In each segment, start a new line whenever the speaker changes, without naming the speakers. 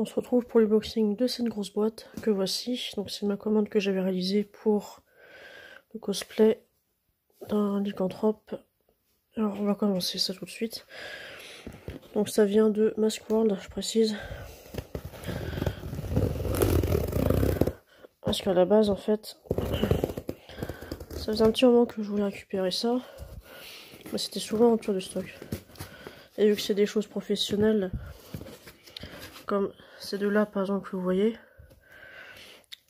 On se retrouve pour l'unboxing de cette grosse boîte que voici. Donc c'est ma commande que j'avais réalisée pour le cosplay d'un lycanthrope. Alors on va commencer ça tout de suite. Donc ça vient de Mask World, je précise. Parce qu'à la base en fait, ça faisait un petit moment que je voulais récupérer ça. Mais c'était souvent en rupture de stock. Et vu que c'est des choses professionnelles, comme ces deux-là par exemple que vous voyez,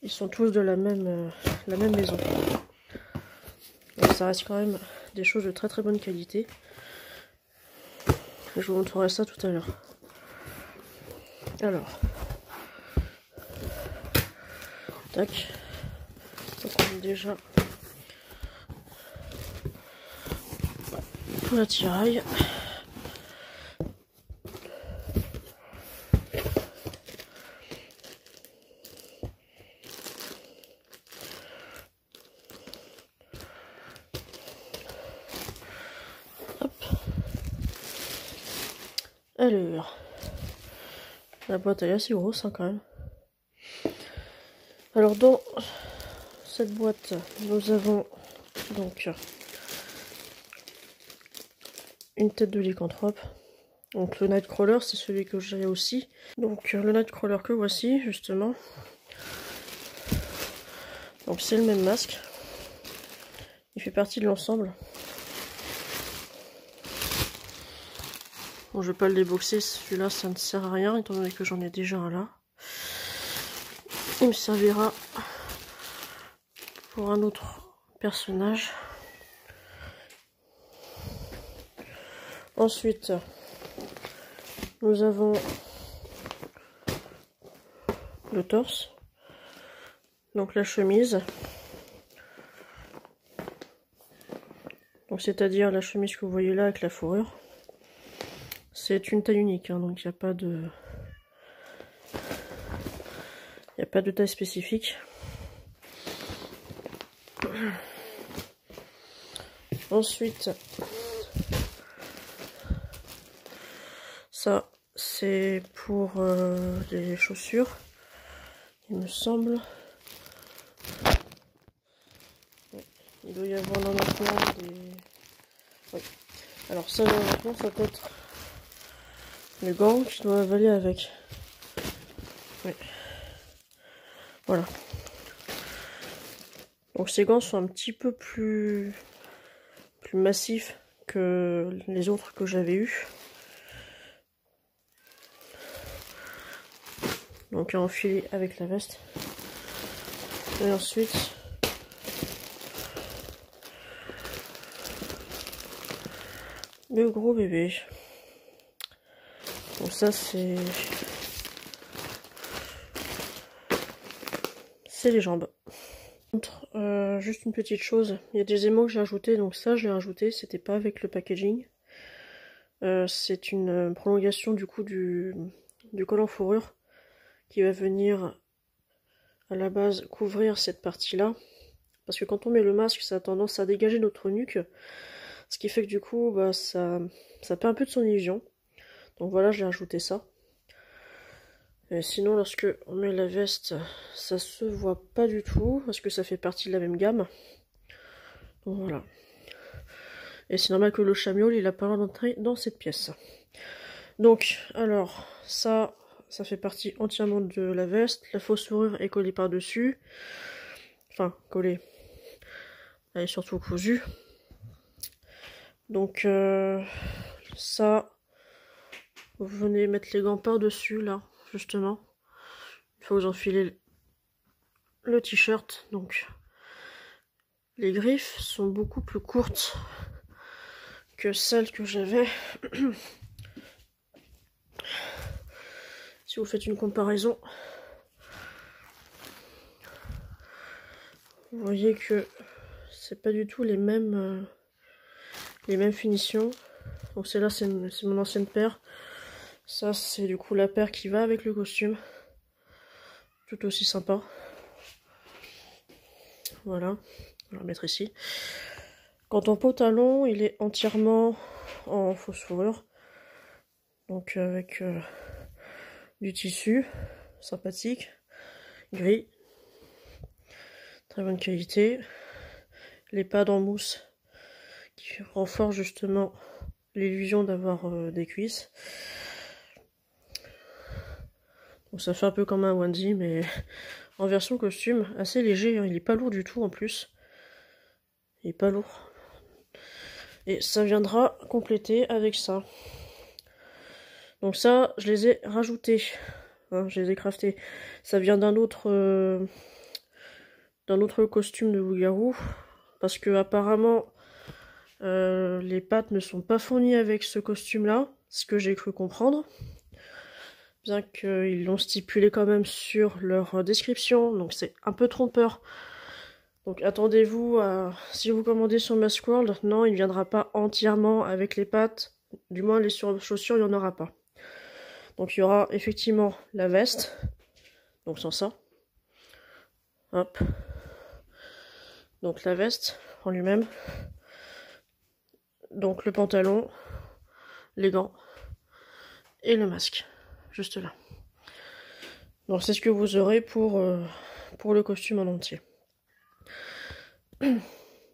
ils sont tous de la même maison. Donc ça reste quand même des choses de très très bonne qualité. Je vous montrerai ça tout à l'heure. Alors, tac. Donc on a déjà tout l'attirail. Alors, la boîte elle est assez grosse hein, quand même. Alors dans cette boîte, nous avons donc une tête de lycanthrope. Donc le Nightcrawler, c'est celui que j'ai aussi. Donc le Nightcrawler que voici justement. Donc c'est le même masque. Il fait partie de l'ensemble. Bon, je vais pas le déboxer, celui-là ça ne sert à rien étant donné que j'en ai déjà un là. Il me servira pour un autre personnage. Ensuite, nous avons le torse, donc la chemise. Donc c'est-à-dire la chemise que vous voyez là avec la fourrure. C'est une taille unique, hein, donc il n'y a pas de... taille spécifique. Ensuite, ça c'est pour les chaussures, il me semble. Il doit y avoir normalement des... Oui. Alors ça normalement ça peut être les gants qui doivent aller avec. Oui. Voilà. Donc ces gants sont un petit peu plus massifs que les autres que j'avais eu. Donc à enfiler avec la veste. Et ensuite le gros bébé. Donc ça c'est les jambes. Juste une petite chose, il y a des émaux que j'ai ajouté, donc ça je l'ai rajouté, c'était pas avec le packaging. C'est une prolongation du coup du collant fourrure qui va venir à la base couvrir cette partie là. Parce que quand on met le masque, ça a tendance à dégager notre nuque. Ce qui fait que du coup, bah, ça perd un peu de son illusion. Donc voilà, j'ai rajouté ça. Et sinon, lorsque on met la veste, ça se voit pas du tout. Parce que ça fait partie de la même gamme. Donc voilà. Et c'est normal que le chamiol, il a pas d'entrée dans cette pièce. Donc, alors, ça fait partie entièrement de la veste. La fausse fourrure est collée par-dessus. Enfin, collée. Elle est surtout cousue. Donc, ça, vous venez mettre les gants par-dessus, là, justement. Il faut vous enfiler le t-shirt. Donc, les griffes sont beaucoup plus courtes que celles que j'avais. Si vous faites une comparaison, vous voyez que c'est pas du tout les mêmes finitions. Donc celle-là c'est mon ancienne paire. Ça c'est du coup la paire qui va avec le costume. Tout aussi sympa. Voilà, on va la mettre ici. Quant au pantalon, il est entièrement en fausse fourrure. Donc avec du tissu, sympathique, gris, très bonne qualité. Les pads en mousse qui renforcent justement l'illusion d'avoir des cuisses. Donc ça fait un peu comme un onesie, mais en version costume, assez léger, hein. Il est pas lourd du tout en plus. Il est pas lourd. Et ça viendra compléter avec ça. Donc ça, je les ai rajoutés. Hein, je les ai craftés. Ça vient d'un autre costume de loup-garou. Parce que apparemment, les pattes ne sont pas fournies avec ce costume-là. Ce que j'ai cru comprendre. Bien qu'ils l'ont stipulé quand même sur leur description. Donc c'est un peu trompeur. Donc attendez-vous à... Si vous commandez sur Maskworld, non, il ne viendra pas entièrement avec les pattes. Du moins les chaussures, il n'y en aura pas. Donc il y aura effectivement la veste. Donc sans ça. Hop. Donc la veste en lui-même. Donc le pantalon, les gants et le masque. Juste là. Donc c'est ce que vous aurez pour le costume en entier.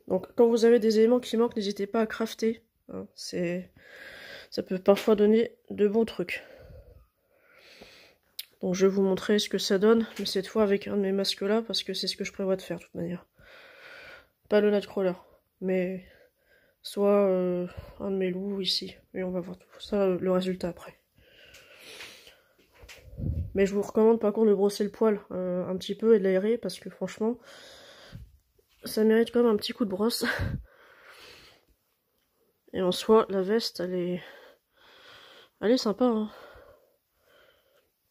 Donc quand vous avez des éléments qui manquent, n'hésitez pas à crafter. Hein, ça peut parfois donner de bons trucs. Donc je vais vous montrer ce que ça donne, mais cette fois avec un de mes masques là, parce que c'est ce que je prévois de faire de toute manière. Pas le Nightcrawler, mais soit un de mes loups ici. Et on va voir tout ça, le résultat après. Mais je vous recommande par contre de brosser le poil un petit peu et de l'aérer, parce que franchement, ça mérite quand même un petit coup de brosse. Et en soi, la veste, elle est sympa, hein.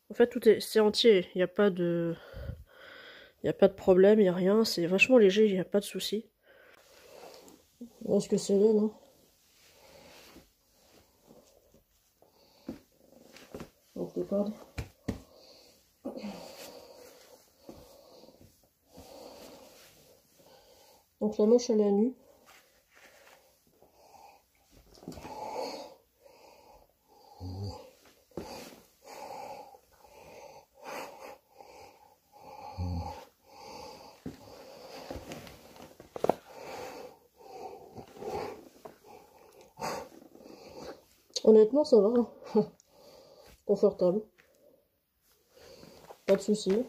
En fait, c'est entier, il n'y a pas de... Il n'y a pas de problème, il n'y a rien, c'est vachement léger, il n'y a pas de souci. Voilà ce que ça donne, hein. Donc les cordes. Donc la manche elle est à nu. Honnêtement ça va, hein. Confortable. Pas de soucis.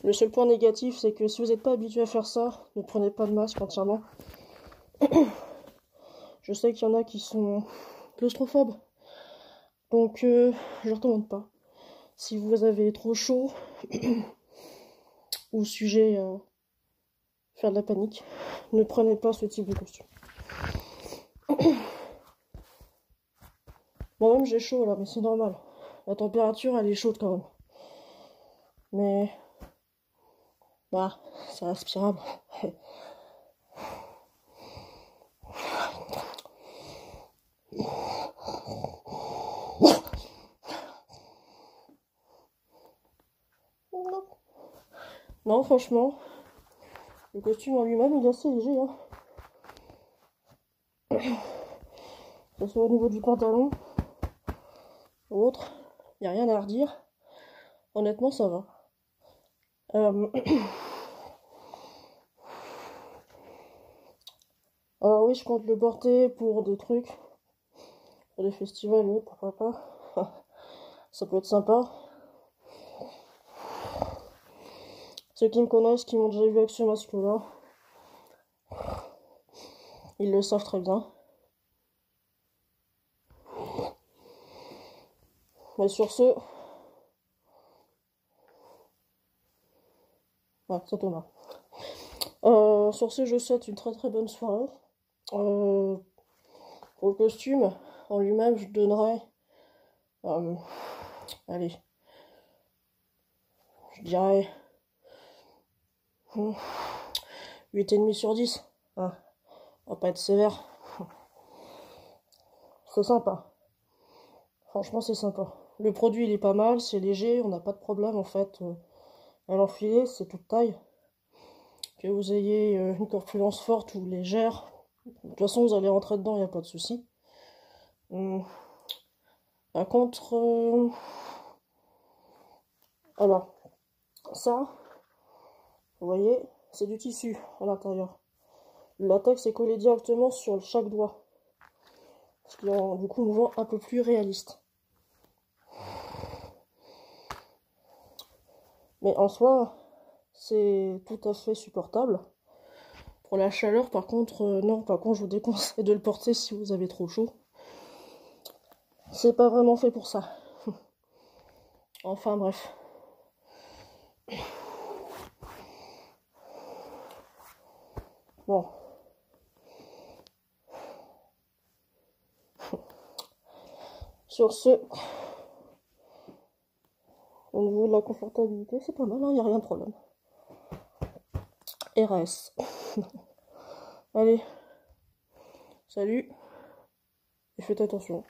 Le seul point négatif, c'est que si vous n'êtes pas habitué à faire ça, ne prenez pas de masque entièrement. Je sais qu'il y en a qui sont claustrophobes, donc je ne recommande pas. Si vous avez trop chaud ou sujet à faire de la panique, ne prenez pas ce type de costume. Moi-même j'ai chaud là, mais c'est normal. La température elle est chaude quand même. Mais bah, c'est respirable. Non, franchement, le costume en lui-même il est assez léger, hein. Que ce soit au niveau du pantalon ou autre, il n'y a rien à redire. Honnêtement, ça va. Alors oui, je compte le porter pour des trucs, pour des festivals et autres, pourquoi pas. Ça peut être sympa. Ceux qui me connaissent, qui m'ont déjà vu avec ce masque-là, ils le savent très bien. Mais sur ce... Ouais, c'est Thomas. Sur ce, je vous souhaite une très très bonne soirée. Pour le costume, en lui-même, je donnerais... allez. Je dirais... 8,5 sur 10. Hein. On va pas être sévère. C'est sympa. Franchement, c'est sympa. Le produit, il est pas mal, c'est léger, on n'a pas de problème en fait. À l'enfiler, c'est toute taille. que vous ayez une corpulence forte ou légère. De toute façon, vous allez rentrer dedans, il n'y a pas de souci. Par contre, alors, ça, vous voyez, c'est du tissu à l'intérieur. Le latex est collé directement sur chaque doigt. Ce qui rend du coup mouvement un peu plus réaliste. Mais en soi, c'est tout à fait supportable. Pour la chaleur, par contre, non, par contre, je vous déconseille de le porter si vous avez trop chaud. C'est pas vraiment fait pour ça. Enfin, bref. Bon. Sur ce, au niveau de la confortabilité, c'est pas mal, il n'y a rien de problème. RS. Allez, salut, et faites attention.